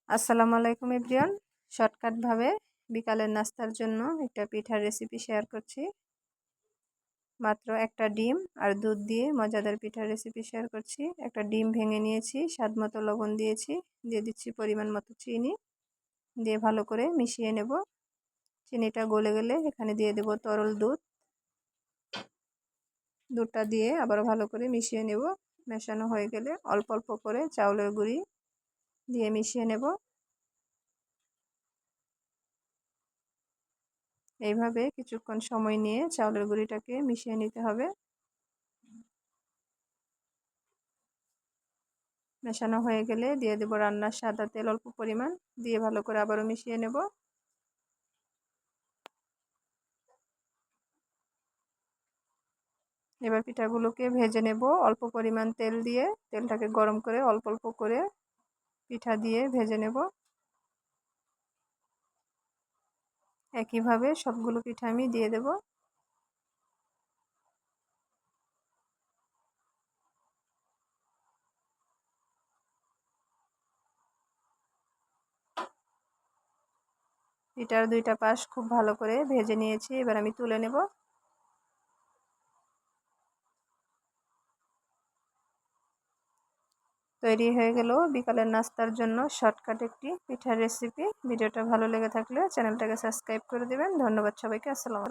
আসসালামু আলাইকুম এভরিওয়ান। শর্টকাটভাবে বিকালের নাস্তার জন্য একটা পিঠার রেসিপি শেয়ার করছি। মাত্র একটা ডিম আর দুধ দিয়ে মজাদার পিঠার রেসিপি শেয়ার করছি। একটা ডিম ভেঙে নিয়েছি, স্বাদ মতো লবণ দিয়েছি, দিয়ে দিচ্ছি পরিমাণ মতো চিনি, দিয়ে ভালো করে মিশিয়ে নেব। চিনিটা গলে গেলে এখানে দিয়ে দেব তরল দুধ। দুধটা দিয়ে আবার ভালো করে মিশিয়ে নেব। মেশানো হয়ে গেলে অল্প অল্প করে চাউলের গুঁড়ি দিয়ে মিশিয়ে নেব। এইভাবে কিছুক্ষণ সময় নিয়ে চাউলের গুঁড়িটাকে মিশিয়ে নিতে হবে। মেশানো হয়ে গেলে দিয়ে দেব রান্নার সাদা তেল অল্প পরিমাণ, দিয়ে ভালো করে আবারও মিশিয়ে নেব। এবার পিঠাগুলোকে ভেজে নেব অল্প পরিমাণ তেল দিয়ে। তেলটাকে গরম করে অল্প অল্প করে পিঠা দিয়ে ভেজে নেব। একইভাবে সবগুলো পিঠা আমি দিয়ে দেব। পিঠার দুইটা পাশ খুব ভালো করে ভেজে নিয়েছি, এবার আমি তুলে নেব। তৈরি হয়ে গেল বিকালের নাস্তার জন্য শর্টকাট একটি পিঠার রেসিপি। ভিডিওটা ভালো লেগে থাকলে চ্যানেলটাকে সাবস্ক্রাইব করে দেবেন। ধন্যবাদ সবাইকে। আসসালামু আলাইকুম।